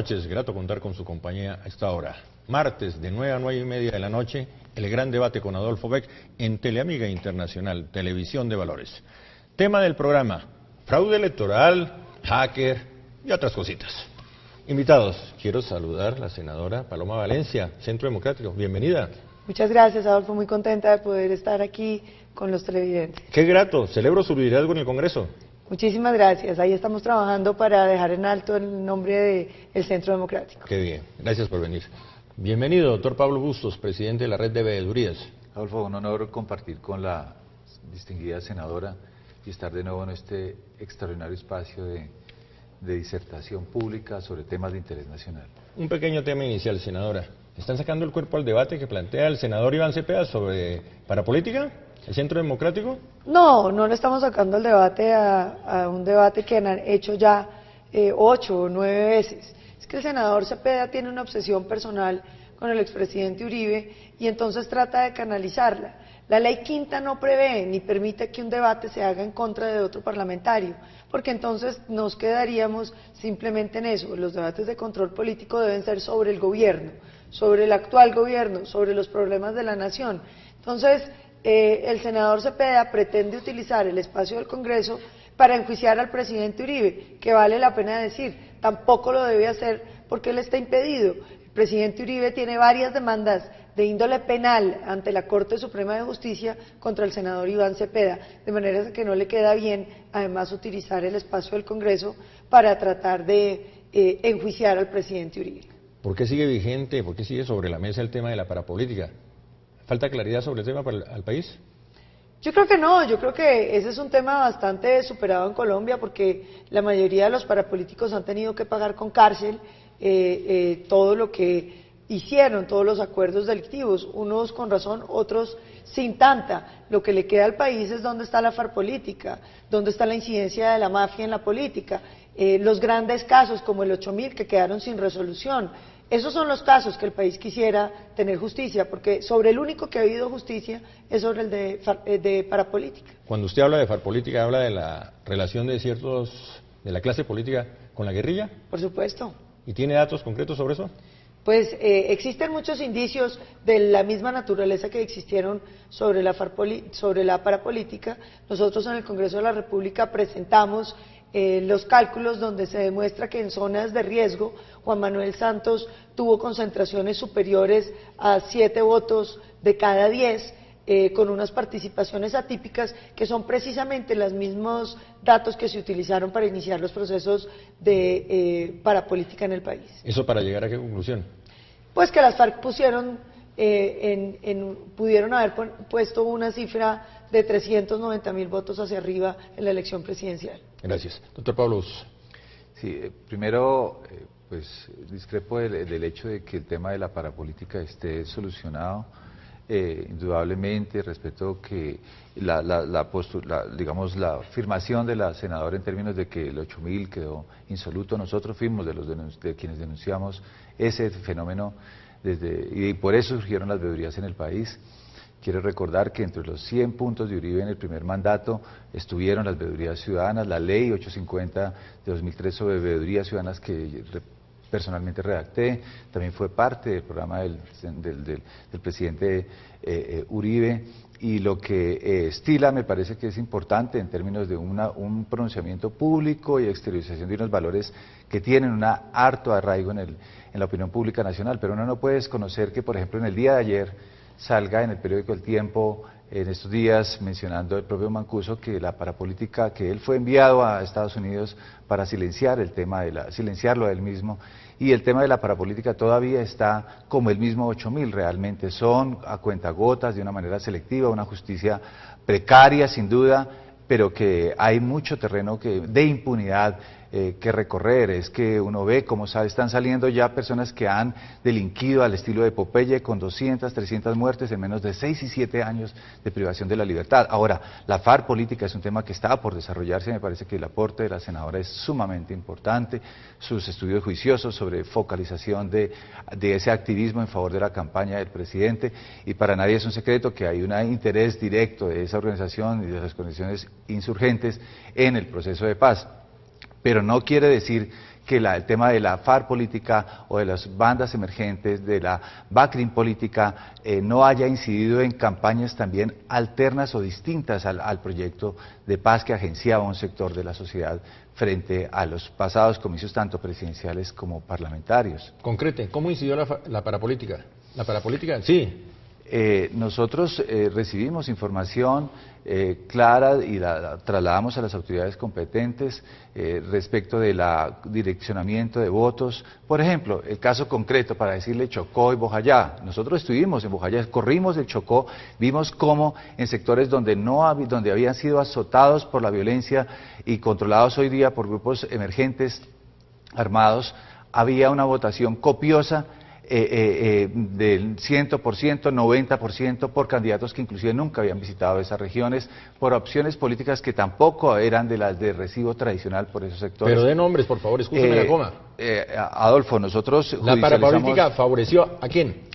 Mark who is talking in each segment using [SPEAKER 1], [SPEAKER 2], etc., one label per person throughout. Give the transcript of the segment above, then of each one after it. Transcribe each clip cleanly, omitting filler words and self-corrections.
[SPEAKER 1] noches, grato contar con su compañía a esta hora. Martes de 9 a 9 y media de la noche, el gran debate con Adolfo Beck en Teleamiga Internacional, Televisión de Valores. Tema del programa, fraude electoral, hacker y otras cositas. Invitados, quiero saludar a la senadora Paloma Valencia, Centro Democrático. Bienvenida.
[SPEAKER 2] Muchas gracias, Adolfo. Muy contenta de poder estar aquí con los televidentes.
[SPEAKER 1] Qué grato. Celebro su liderazgo en el Congreso.
[SPEAKER 2] Muchísimas gracias. Ahí estamos trabajando para dejar en alto el nombre del Centro Democrático.
[SPEAKER 1] Qué bien. Gracias por venir. Bienvenido, doctor Pablo Bustos, presidente de la Red de Veedurías.
[SPEAKER 3] Adolfo, un honor compartir con la distinguida senadora y estar de nuevo en este extraordinario espacio de disertación pública sobre temas de interés nacional.
[SPEAKER 1] Un pequeño tema inicial, senadora. ¿Están sacando el cuerpo al debate que plantea el senador Iván Cepeda sobre parapolítica, el Centro Democrático?
[SPEAKER 2] No le estamos sacando el debate a un debate que han hecho ya 8 o 9 veces. Es que el senador Cepeda tiene una obsesión personal con el expresidente Uribe y entonces trata de canalizarla. La ley quinta no prevé ni permite que un debate se haga en contra de otro parlamentario, porque entonces nos quedaríamos simplemente en eso. Los debates de control político deben ser sobre el gobierno, sobre el actual gobierno, sobre los problemas de la nación. Entonces, el senador Cepeda pretende utilizar el espacio del Congreso para enjuiciar al presidente Uribe, que vale la pena decir, tampoco lo debe hacer porque él está impedido. El presidente Uribe tiene varias demandas de índole penal ante la Corte Suprema de Justicia contra el senador Iván Cepeda, de manera que no le queda bien, además, utilizar el espacio del Congreso para tratar de enjuiciar al presidente Uribe.
[SPEAKER 1] ¿Por qué sigue vigente, por qué sigue sobre la mesa el tema de la parapolítica? ¿Falta claridad sobre el tema al país?
[SPEAKER 2] Yo creo que no, yo creo que ese es un tema bastante superado en Colombia porque la mayoría de los parapolíticos han tenido que pagar con cárcel todo lo que hicieron, todos los acuerdos delictivos, unos con razón, otros sin tanta. Lo que le queda al país es dónde está la farpolítica, dónde está la incidencia de la mafia en la política, los grandes casos como el 8000 que quedaron sin resolución. Esos son los casos que el país quisiera tener justicia, porque sobre el único que ha habido justicia es sobre el de parapolítica.
[SPEAKER 1] Cuando usted habla de farpolítica, ¿habla de la relación de la clase política con la guerrilla?
[SPEAKER 2] Por supuesto.
[SPEAKER 1] ¿Y tiene datos concretos sobre eso?
[SPEAKER 2] Pues existen muchos indicios de la misma naturaleza que existieron sobre la parapolítica. Nosotros en el Congreso de la República presentamos los cálculos donde se demuestra que en zonas de riesgo Juan Manuel Santos tuvo concentraciones superiores a 7 votos de cada 10, con unas participaciones atípicas que son precisamente los mismos datos que se utilizaron para iniciar los procesos de parapolítica en el país.
[SPEAKER 1] ¿Eso para llegar a qué conclusión?
[SPEAKER 2] Pues que las FARC pudieron haber puesto una cifra de 390.000 votos hacia arriba en la elección presidencial.
[SPEAKER 1] Gracias. Doctor Pablo.
[SPEAKER 3] Sí, primero, pues discrepo del hecho de que el tema de la parapolítica esté solucionado. Indudablemente respeto que digamos la afirmación de la senadora en términos de que el 8000 quedó insoluto. Nosotros fuimos de quienes denunciamos ese fenómeno y por eso surgieron las veedurías en el país. Quiero recordar que entre los 100 puntos de Uribe en el primer mandato estuvieron las veedurías ciudadanas, la ley 850 de 2003 sobre veedurías ciudadanas que personalmente redacté, también fue parte del programa del presidente Uribe, y lo que estila me parece que es importante en términos de un pronunciamiento público y exteriorización de unos valores que tienen un harto arraigo en la opinión pública nacional, pero uno no puede desconocer que, por ejemplo, en el día de ayer salga en el periódico El Tiempo, en estos días, mencionando el propio Mancuso, que la parapolítica, que él fue enviado a Estados Unidos para silenciar el tema silenciarlo a él mismo, y el tema de la parapolítica todavía está como el mismo 8000 realmente, son a cuentagotas, de una manera selectiva, una justicia precaria sin duda, pero que hay mucho terreno de impunidad que recorrer. Es que uno ve cómo están saliendo ya personas que han delinquido al estilo de Popeye con 200, 300 muertes en menos de 6 y 7 años de privación de la libertad. Ahora, la FARC política es un tema que está por desarrollarse, me parece que el aporte de la senadora es sumamente importante, sus estudios juiciosos sobre focalización de ese activismo en favor de la campaña del presidente, y para nadie es un secreto que hay un interés directo de esa organización y de las condiciones insurgentes en el proceso de paz. Pero no quiere decir que el tema de la FARC política o de las bandas emergentes, de la BACRIM política, no haya incidido en campañas también alternas o distintas al proyecto de paz que agenciaba un sector de la sociedad frente a los pasados comicios tanto presidenciales como parlamentarios.
[SPEAKER 1] Concrete, ¿cómo incidió la parapolítica? La parapolítica, sí.
[SPEAKER 3] Nosotros recibimos información clara y la trasladamos a las autoridades competentes respecto del direccionamiento de votos. Por ejemplo, el caso concreto para decirle Chocó y Bojayá. Nosotros estuvimos en Bojayá, corrimos el Chocó, vimos cómo en sectores donde donde habían sido azotados por la violencia y controlados hoy día por grupos emergentes armados, había una votación copiosa del 100%, 90% por candidatos que inclusive nunca habían visitado esas regiones, por opciones políticas que tampoco eran de las de recibo tradicional por esos sectores.
[SPEAKER 1] Pero de nombres, por favor, escúcheme la coma.
[SPEAKER 3] Adolfo, nosotros
[SPEAKER 1] ¿La parapolítica favoreció a quién?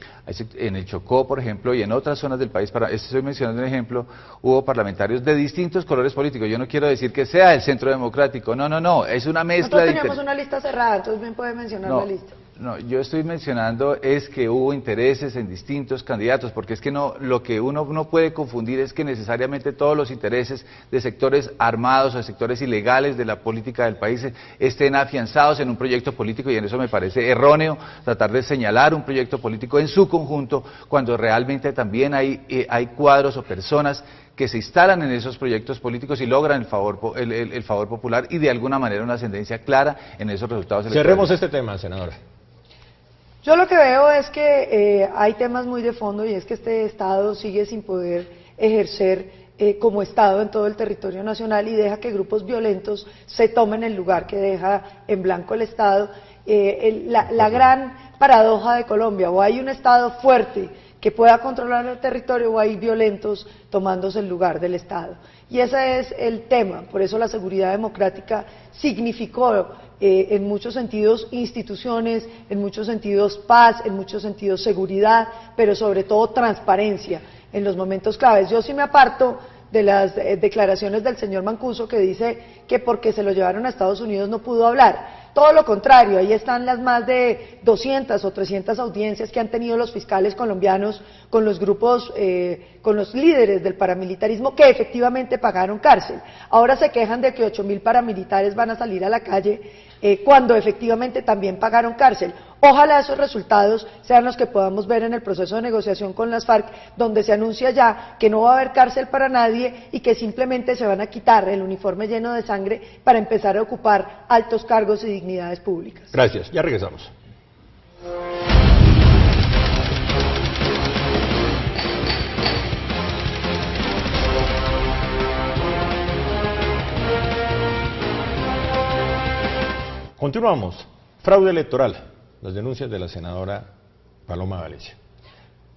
[SPEAKER 3] En el Chocó, por ejemplo, y en otras zonas del país, estoy mencionando un ejemplo, hubo parlamentarios de distintos colores políticos. Yo no quiero decir que sea el Centro Democrático, no, es una mezcla
[SPEAKER 2] Nosotros teníamos una lista cerrada, entonces bien puede mencionar la lista.
[SPEAKER 3] No, yo estoy mencionando es que hubo intereses en distintos candidatos, porque es que lo que uno no puede confundir es que necesariamente todos los intereses de sectores armados o de sectores ilegales de la política del país estén afianzados en un proyecto político, y en eso me parece erróneo tratar de señalar un proyecto político en su conjunto, cuando realmente también hay cuadros o personas que se instalan en esos proyectos políticos y logran el favor popular y de alguna manera una ascendencia clara en esos resultados electorales.
[SPEAKER 1] Cerremos este tema, senadora.
[SPEAKER 2] Yo lo que veo es que hay temas muy de fondo, y es que este Estado sigue sin poder ejercer como Estado en todo el territorio nacional y deja que grupos violentos se tomen el lugar que deja en blanco el Estado. La gran paradoja de Colombia: o hay un Estado fuerte que pueda controlar el territorio, o hay violentos tomándose el lugar del Estado. Y ese es el tema. Por eso la seguridad democrática significó en muchos sentidos instituciones, en muchos sentidos paz, en muchos sentidos seguridad, pero sobre todo transparencia en los momentos claves. Yo sí me aparto de las declaraciones del señor Mancuso, que dice que porque se lo llevaron a Estados Unidos no pudo hablar. Todo lo contrario, ahí están las más de 200 o 300 audiencias que han tenido los fiscales colombianos con los grupos, con los líderes del paramilitarismo que efectivamente pagaron cárcel. Ahora se quejan de que 8.000 paramilitares van a salir a la calle cuando efectivamente también pagaron cárcel. Ojalá esos resultados sean los que podamos ver en el proceso de negociación con las FARC, donde se anuncia ya que no va a haber cárcel para nadie y que simplemente se van a quitar el uniforme lleno de sangre para empezar a ocupar altos cargos y dignidades públicas.
[SPEAKER 1] Gracias, ya regresamos. Continuamos. Fraude electoral. Las denuncias de la senadora Paloma Valencia.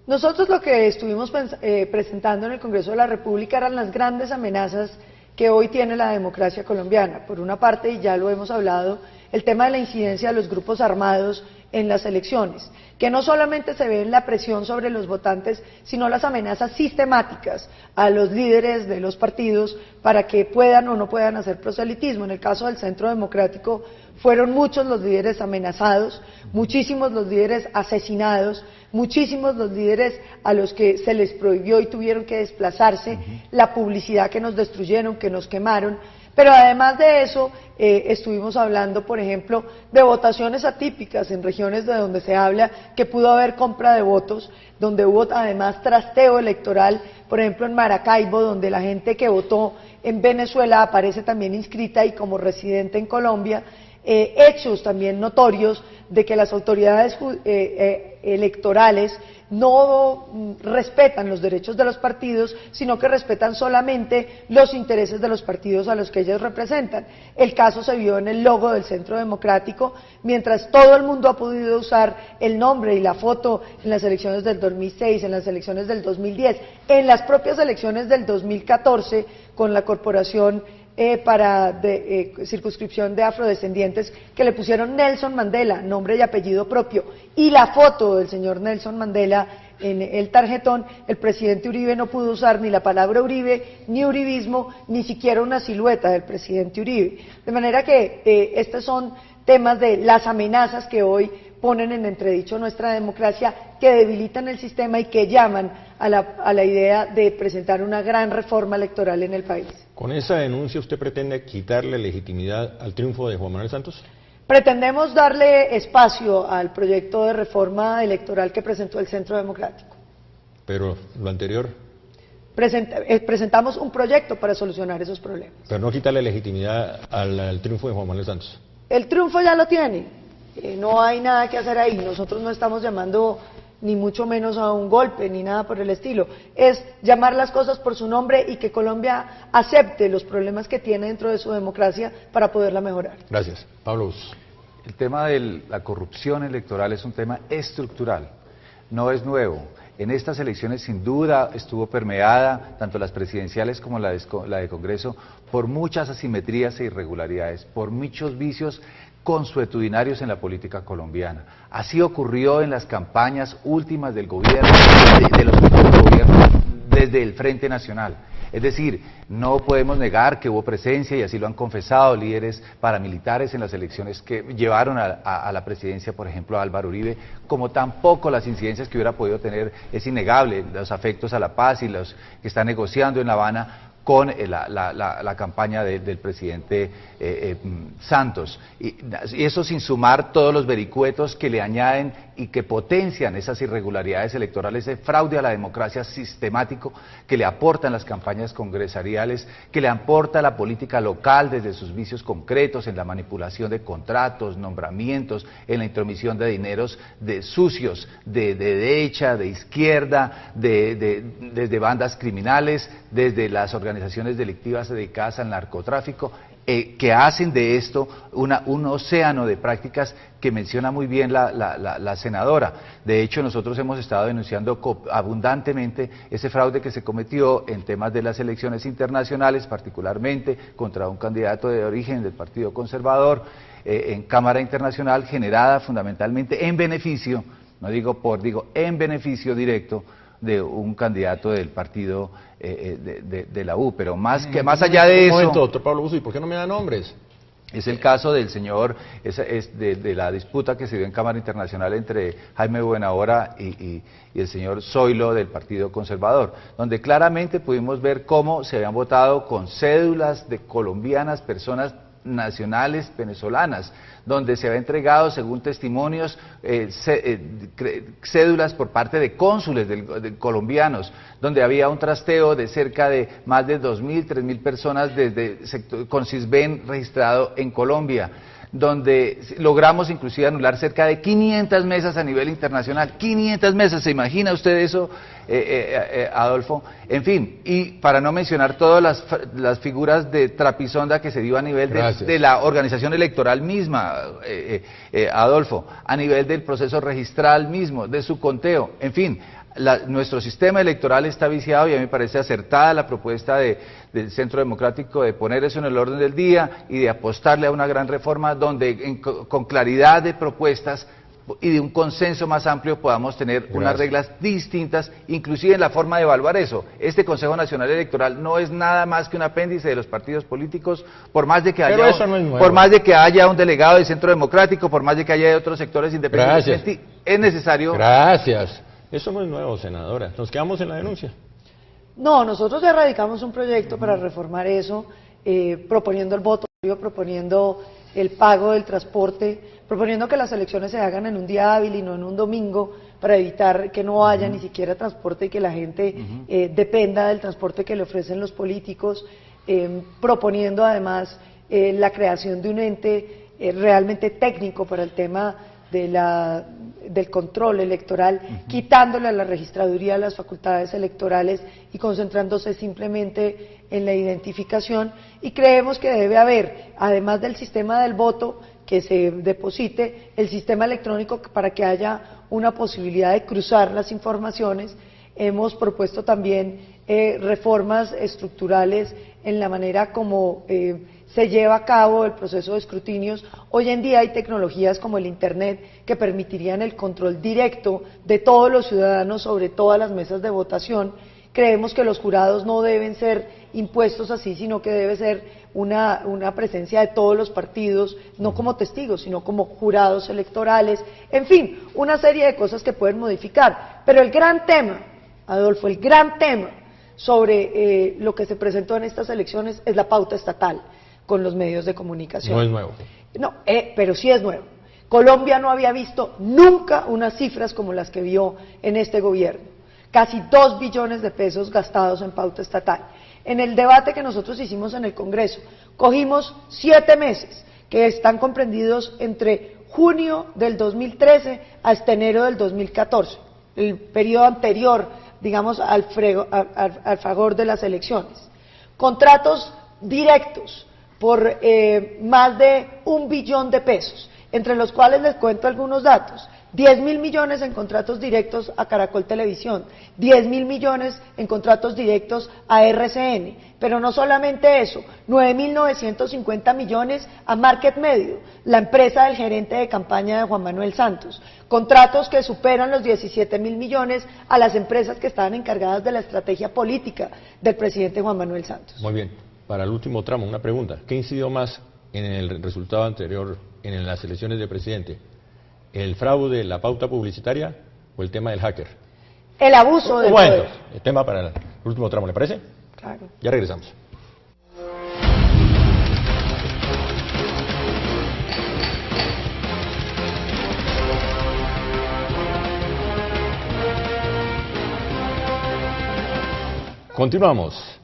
[SPEAKER 2] Nosotros lo que estuvimos presentando en el Congreso de la República eran las grandes amenazas que hoy tiene la democracia colombiana. Por una parte, y ya lo hemos hablado, el tema de la incidencia de los grupos armados en las elecciones, que no solamente se ve en la presión sobre los votantes, sino las amenazas sistemáticas a los líderes de los partidos para que puedan o no puedan hacer proselitismo. En el caso del Centro Democrático fueron muchos los líderes amenazados, muchísimos los líderes asesinados, muchísimos los líderes a los que se les prohibió y tuvieron que desplazarse, la publicidad que nos destruyeron, que nos quemaron. Pero además de eso, estuvimos hablando, por ejemplo, de votaciones atípicas en regiones de donde se habla que pudo haber compra de votos, donde hubo además trasteo electoral, por ejemplo en Maracaibo, donde la gente que votó en Venezuela aparece también inscrita y como residente en Colombia. Hechos también notorios de que las autoridades electorales no respetan los derechos de los partidos, sino que respetan solamente los intereses de los partidos a los que ellos representan. El caso se vio en el logo del Centro Democrático, mientras todo el mundo ha podido usar el nombre y la foto en las elecciones del 2006, en las elecciones del 2010, en las propias elecciones del 2014, con la corporación para circunscripción de afrodescendientes, que le pusieron Nelson Mandela, nombre y apellido propio, y la foto del señor Nelson Mandela en el tarjetón. El presidente Uribe no pudo usar ni la palabra Uribe, ni uribismo, ni siquiera una silueta del presidente Uribe. De manera que estas son temas de las amenazas que hoy ponen en entredicho nuestra democracia, que debilitan el sistema y que llaman a la idea de presentar una gran reforma electoral en el país.
[SPEAKER 1] ¿Con esa denuncia usted pretende quitarle legitimidad al triunfo de Juan Manuel Santos?
[SPEAKER 2] Pretendemos darle espacio al proyecto de reforma electoral que presentó el Centro Democrático.
[SPEAKER 1] Pero lo anterior...
[SPEAKER 2] Presentamos un proyecto para solucionar esos problemas.
[SPEAKER 1] Pero no quitarle legitimidad al triunfo de Juan Manuel Santos.
[SPEAKER 2] El triunfo ya lo tiene, no hay nada que hacer ahí, nosotros no estamos llamando ni mucho menos a un golpe, ni nada por el estilo, es llamar las cosas por su nombre y que Colombia acepte los problemas que tiene dentro de su democracia para poderla mejorar.
[SPEAKER 1] Gracias. Pablo Bus.
[SPEAKER 3] El tema de la corrupción electoral es un tema estructural, no es nuevo. En estas elecciones sin duda estuvo permeada, tanto las presidenciales como la de Congreso, por muchas asimetrías e irregularidades, por muchos vicios consuetudinarios en la política colombiana. Así ocurrió en las campañas últimas del gobierno, de los últimos gobiernos, desde el Frente Nacional. Es decir, no podemos negar que hubo presencia, y así lo han confesado líderes paramilitares en las elecciones que llevaron a la presidencia, por ejemplo, a Álvaro Uribe, como tampoco las incidencias que hubiera podido tener, es innegable, los afectos a la paz y los que están negociando en La Habana con la campaña del presidente Santos. Y eso sin sumar todos los vericuetos que le añaden y que potencian esas irregularidades electorales, ese fraude a la democracia sistemático que le aportan las campañas congresariales, que le aporta la política local desde sus vicios concretos en la manipulación de contratos, nombramientos, en la intromisión de dineros de sucios, de derecha, de izquierda, desde bandas criminales, desde las organizaciones delictivas dedicadas al narcotráfico, que hacen de esto un océano de prácticas que menciona muy bien la senadora. De hecho, nosotros hemos estado denunciando abundantemente ese fraude que se cometió en temas de las elecciones internacionales, particularmente contra un candidato de origen del Partido Conservador, en Cámara Internacional, generada fundamentalmente en beneficio, no digo digo en beneficio directo de un candidato del partido de la U, pero más allá de eso...
[SPEAKER 1] Un momento, doctor Pablo Bus, ¿y por qué no me da nombres?
[SPEAKER 3] Es el caso del señor, de la disputa que se dio en Cámara Internacional entre Jaime Buenahora y el señor Zoilo del Partido Conservador, donde claramente pudimos ver cómo se habían votado con cédulas de colombianas, personas nacionales venezolanas, donde se había entregado, según testimonios, cédulas por parte de cónsules de colombianos, donde había un trasteo de cerca de más de 2.000, 3.000 personas con Sisbén registrado en Colombia, donde logramos inclusive anular cerca de 500 mesas a nivel internacional. 500 mesas, ¿se imagina usted eso, Adolfo? En fin, y para no mencionar todas las figuras de trapisonda que se dio a nivel de la organización electoral misma, Adolfo, a nivel del proceso registral mismo, de su conteo, en fin. Nuestro sistema electoral está viciado y a mí me parece acertada la propuesta del Centro Democrático de poner eso en el orden del día y de apostarle a una gran reforma donde con claridad de propuestas y de un consenso más amplio podamos tener unas reglas distintas, inclusive en la forma de evaluar eso. Este Consejo Nacional Electoral no es nada más que un apéndice de los partidos políticos, por más de que haya un delegado del Centro Democrático, por más de que haya otros sectores independientes, es necesario...
[SPEAKER 1] Gracias. Eso no es nuevo, senadora. Nos quedamos en la denuncia.
[SPEAKER 2] No, nosotros ya radicamos un proyecto para reformar eso, proponiendo el voto, proponiendo el pago del transporte, proponiendo que las elecciones se hagan en un día hábil y no en un domingo, para evitar que no haya ni siquiera transporte y que la gente dependa del transporte que le ofrecen los políticos, proponiendo además la creación de un ente realmente técnico para el tema del control electoral, quitándole a la registraduría las facultades electorales y concentrándose simplemente en la identificación, y creemos que debe haber, además del sistema del voto, que se deposite el sistema electrónico para que haya una posibilidad de cruzar las informaciones. Hemos propuesto también reformas estructurales en la manera como se lleva a cabo el proceso de escrutinios. Hoy en día hay tecnologías como el Internet que permitirían el control directo de todos los ciudadanos sobre todas las mesas de votación. Creemos que los jurados no deben ser impuestos así, sino que debe ser una presencia de todos los partidos, no como testigos, sino como jurados electorales, en fin, una serie de cosas que pueden modificar. Pero el gran tema, Adolfo, el gran tema sobre lo que se presentó en estas elecciones es la pauta estatal con los medios de comunicación.
[SPEAKER 1] No es nuevo.
[SPEAKER 2] No, pero sí es nuevo. Colombia no había visto nunca unas cifras como las que vio en este gobierno. Casi 2 billones de pesos gastados en pauta estatal. En el debate que nosotros hicimos en el Congreso, cogimos 7 meses que están comprendidos entre junio del 2013 hasta enero del 2014, el periodo anterior, digamos, al fragor de las elecciones. Contratos directos por más de 1 billón de pesos, entre los cuales les cuento algunos datos. 10.000 millones en contratos directos a Caracol Televisión, 10.000 millones en contratos directos a RCN, pero no solamente eso, 9.950 millones a Market Medio, la empresa del gerente de campaña de Juan Manuel Santos, contratos que superan los 17.000 millones a las empresas que estaban encargadas de la estrategia política del presidente Juan Manuel Santos.
[SPEAKER 1] Muy bien, para el último tramo, una pregunta, ¿qué incidió más en el resultado anterior en las elecciones de presidente? ¿El fraude, la pauta publicitaria o el tema del hacker?
[SPEAKER 2] El abuso del
[SPEAKER 1] bueno,
[SPEAKER 2] poder.
[SPEAKER 1] El tema para el último tramo, ¿le parece?
[SPEAKER 2] Claro.
[SPEAKER 1] Ya regresamos. Continuamos.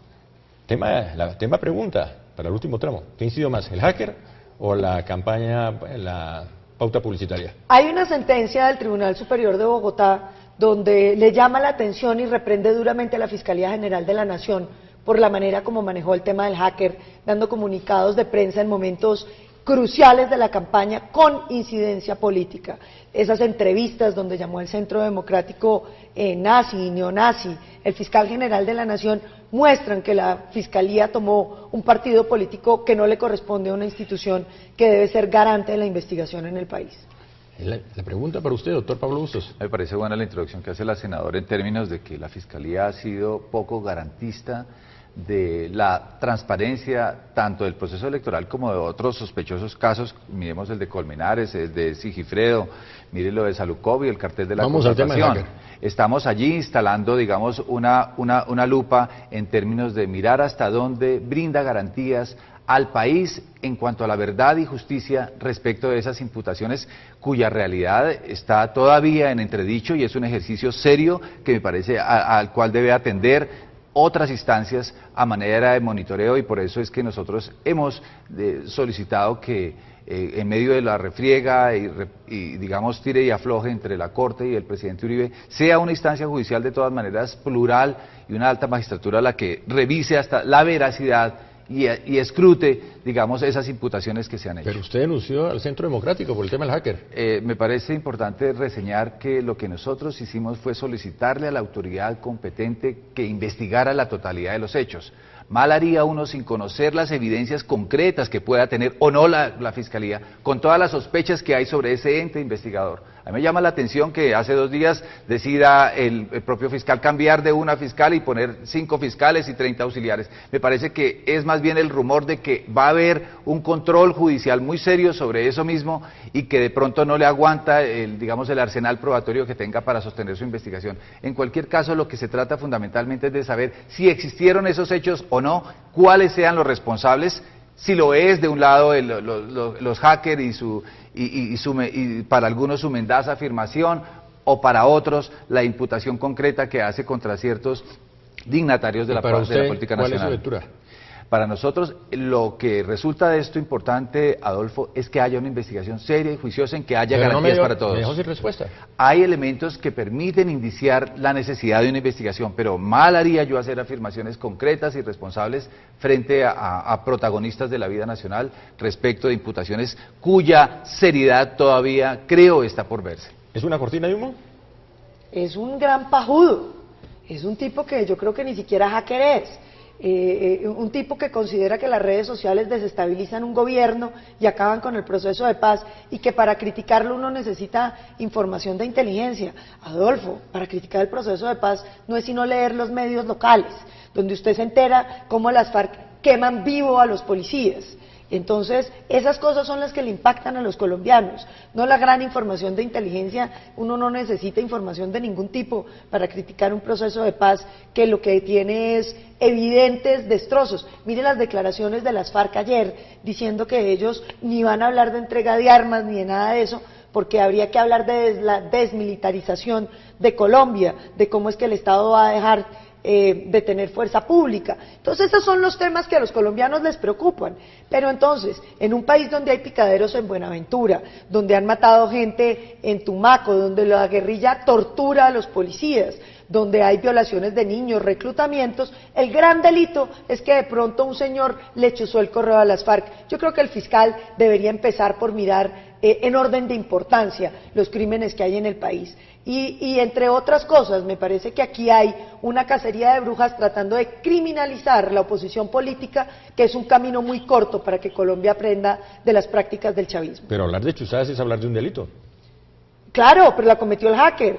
[SPEAKER 1] Tema pregunta para el último tramo. ¿Qué incidió más, el hacker o la campaña, la pauta publicitaria?
[SPEAKER 2] Hay una sentencia del Tribunal Superior de Bogotá donde le llama la atención y reprende duramente a la Fiscalía General de la Nación por la manera como manejó el tema del hacker, dando comunicados de prensa en momentos cruciales de la campaña con incidencia política. Esas entrevistas donde llamó al Centro Democrático nazi y neonazi, el fiscal general de la Nación, muestran que la Fiscalía tomó un partido político que no le corresponde a una institución que debe ser garante de la investigación en el país.
[SPEAKER 1] La pregunta para usted, doctor Pablo Bustos.
[SPEAKER 3] Me parece buena la introducción que hace la senadora en términos de que la Fiscalía ha sido poco garantista de la transparencia tanto del proceso electoral como de otros sospechosos casos. Miremos el de Colmenares, el de Sigifredo, mire lo de Salukov y el cartel de la contratación. Estamos allí instalando, digamos, una lupa en términos de mirar hasta dónde brinda garantías al país en cuanto a la verdad y justicia respecto de esas imputaciones cuya realidad está todavía en entredicho, y es un ejercicio serio que me parece al cual debe atender otras instancias a manera de monitoreo, y por eso es que nosotros hemos solicitado que en medio de la refriega y digamos tire y afloje entre la Corte y el presidente Uribe, sea una instancia judicial de todas maneras plural y una alta magistratura la que revise hasta la veracidad y escrute, digamos, esas imputaciones que se han hecho.
[SPEAKER 1] Pero usted denunció al Centro Democrático por el tema del hacker.
[SPEAKER 3] Me parece importante reseñar que lo que nosotros hicimos fue solicitarle a la autoridad competente que investigara la totalidad de los hechos. Mal haría uno sin conocer las evidencias concretas que pueda tener o no la Fiscalía, con todas las sospechas que hay sobre ese ente investigador. A mí me llama la atención que hace 2 días decida el propio fiscal cambiar de una fiscal y poner 5 fiscales y 30 auxiliares. Me parece que es más bien el rumor de que va a haber un control judicial muy serio sobre eso mismo y que de pronto no le aguanta digamos, el arsenal probatorio que tenga para sostener su investigación. En cualquier caso, lo que se trata fundamentalmente es de saber si existieron esos hechos o no, cuáles sean los responsables, si lo es de un lado los hackers y para algunos su mendaz afirmación, o para otros la imputación concreta que hace contra ciertos dignatarios de la política nacional.
[SPEAKER 1] ¿Cuál es su lectura?
[SPEAKER 3] Para nosotros, lo que resulta de esto importante, Adolfo, es que haya una investigación seria y juiciosa en que haya garantías para todos.
[SPEAKER 1] Me dejó sin respuesta.
[SPEAKER 3] Hay elementos que permiten indiciar la necesidad de una investigación, pero mal haría yo hacer afirmaciones concretas y responsables frente a protagonistas de la vida nacional respecto de imputaciones cuya seriedad todavía, creo, está por verse.
[SPEAKER 1] ¿Es una cortina de humo?
[SPEAKER 2] Es un gran pajudo, es un tipo que yo creo que ni siquiera hacker es. Un tipo que considera que las redes sociales desestabilizan un gobierno y acaban con el proceso de paz, y que para criticarlo uno necesita información de inteligencia. Adolfo, para criticar el proceso de paz no es sino leer los medios locales, donde usted se entera cómo las FARC queman vivo a los policías. Entonces, esas cosas son las que le impactan a los colombianos, no la gran información de inteligencia. Uno no necesita información de ningún tipo para criticar un proceso de paz que lo que tiene es evidentes destrozos. Mire las declaraciones de las FARC ayer, diciendo que ellos ni van a hablar de entrega de armas ni de nada de eso, porque habría que hablar de la desmilitarización de Colombia, de cómo es que el Estado va a dejar de tener fuerza pública. Entonces esos son los temas que a los colombianos les preocupan. Pero entonces, en un país donde hay picaderos en Buenaventura, donde han matado gente en Tumaco, donde la guerrilla tortura a los policías, donde hay violaciones de niños, reclutamientos, el gran delito es que de pronto un señor le chuzó el correo a las FARC. Yo creo que el fiscal debería empezar por mirar en orden de importancia los crímenes que hay en el país. Y entre otras cosas, me parece que aquí hay una cacería de brujas tratando de criminalizar la oposición política, que es un camino muy corto para que Colombia aprenda de las prácticas del chavismo.
[SPEAKER 1] Pero hablar de chuzadas es hablar de un delito.
[SPEAKER 2] Claro, pero la cometió el hacker,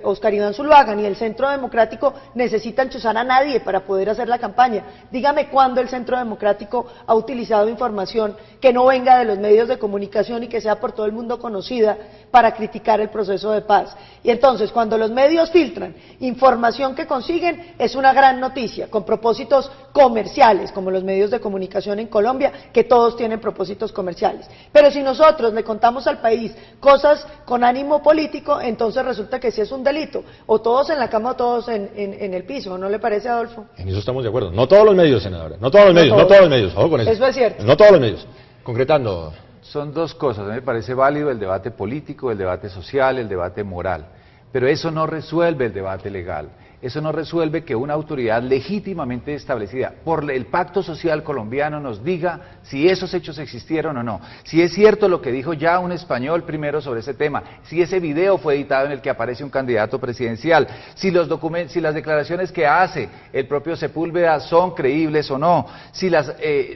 [SPEAKER 2] Oscar Iván Zuluaga, y el Centro Democrático necesitan chuzar a nadie para poder hacer la campaña. Dígame cuándo el Centro Democrático ha utilizado información que no venga de los medios de comunicación y que sea por todo el mundo conocida para criticar el proceso de paz. Y entonces, cuando los medios filtran información que consiguen, es una gran noticia, con propósitos comerciales, como los medios de comunicación en Colombia, que todos tienen propósitos comerciales. Pero si nosotros le contamos al país cosas con ánimo político, entonces resulta que sí es un delito, o todos en la cama o todos en el piso, ¿no le parece, Adolfo?
[SPEAKER 1] En eso estamos de acuerdo. No todos los medios, senadora, no todos los medios, no todos los medios, ojo con eso.
[SPEAKER 2] Eso es cierto.
[SPEAKER 1] No todos los medios. Concretando.
[SPEAKER 3] Son dos cosas. A mí me parece válido el debate político, el debate social, el debate moral, pero eso no resuelve el debate legal. Eso no resuelve que una autoridad legítimamente establecida por el Pacto Social colombiano nos diga si esos hechos existieron o no. Si es cierto lo que dijo ya un español primero sobre ese tema, si ese video fue editado en el que aparece un candidato presidencial, si los documentos, si las declaraciones que hace el propio Sepúlveda son creíbles o no, si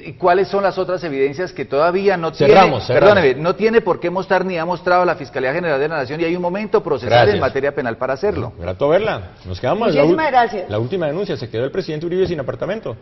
[SPEAKER 3] y cuáles son las otras evidencias que todavía no tiene, perdóneme, no tiene por qué mostrar ni ha mostrado la Fiscalía General de la Nación, y hay un momento procesal en materia penal para hacerlo.
[SPEAKER 1] Grato verla. Nos quedamos.
[SPEAKER 2] Muchísimas gracias.
[SPEAKER 1] La última denuncia, se quedó el presidente Uribe sin apartamento.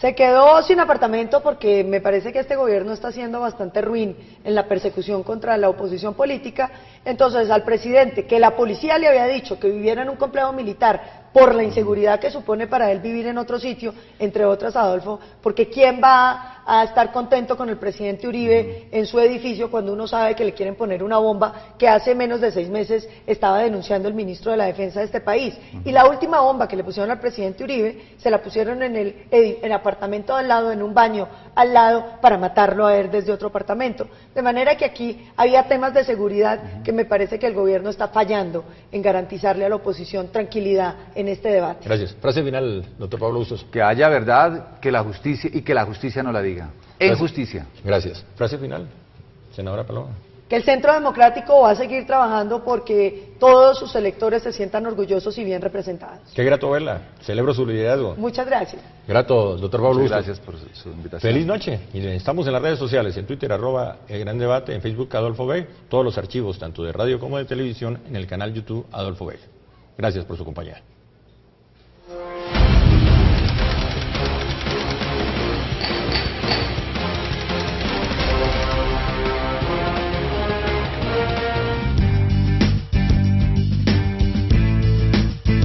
[SPEAKER 2] Se quedó sin apartamento porque me parece que este gobierno está siendo bastante ruin en la persecución contra la oposición política. Entonces, al presidente, que la policía le había dicho que viviera en un complejo militar por la inseguridad que supone para él vivir en otro sitio, entre otras, Adolfo, porque ¿quién va a estar contento con el presidente Uribe en su edificio cuando uno sabe que le quieren poner una bomba que hace menos de 6 meses estaba denunciando el ministro de la Defensa de este país? Y la última bomba que le pusieron al presidente Uribe, se la pusieron en el apartamento al lado, en un baño al lado, para matarlo a él desde otro apartamento. De manera que aquí había temas de seguridad que me parece que el gobierno está fallando en garantizarle a la oposición tranquilidad en este debate.
[SPEAKER 1] Gracias. Frase final, doctor Pablo Bustos.
[SPEAKER 3] Que haya verdad, que la justicia, y que la justicia no la diga. En justicia.
[SPEAKER 1] Gracias. Frase final, senadora Paloma.
[SPEAKER 2] Que el Centro Democrático va a seguir trabajando porque todos sus electores se sientan orgullosos y bien representados.
[SPEAKER 1] Qué grato verla. Celebro su liderazgo.
[SPEAKER 2] Muchas gracias.
[SPEAKER 1] Grato, doctor Pablo Bustos.
[SPEAKER 3] Gracias por su invitación.
[SPEAKER 1] Feliz noche. Y estamos en las redes sociales, en Twitter, @El Gran Debate, en Facebook, Adolfo Bey. Todos los archivos, tanto de radio como de televisión, en el canal YouTube Adolfo Bey. Gracias por su compañía.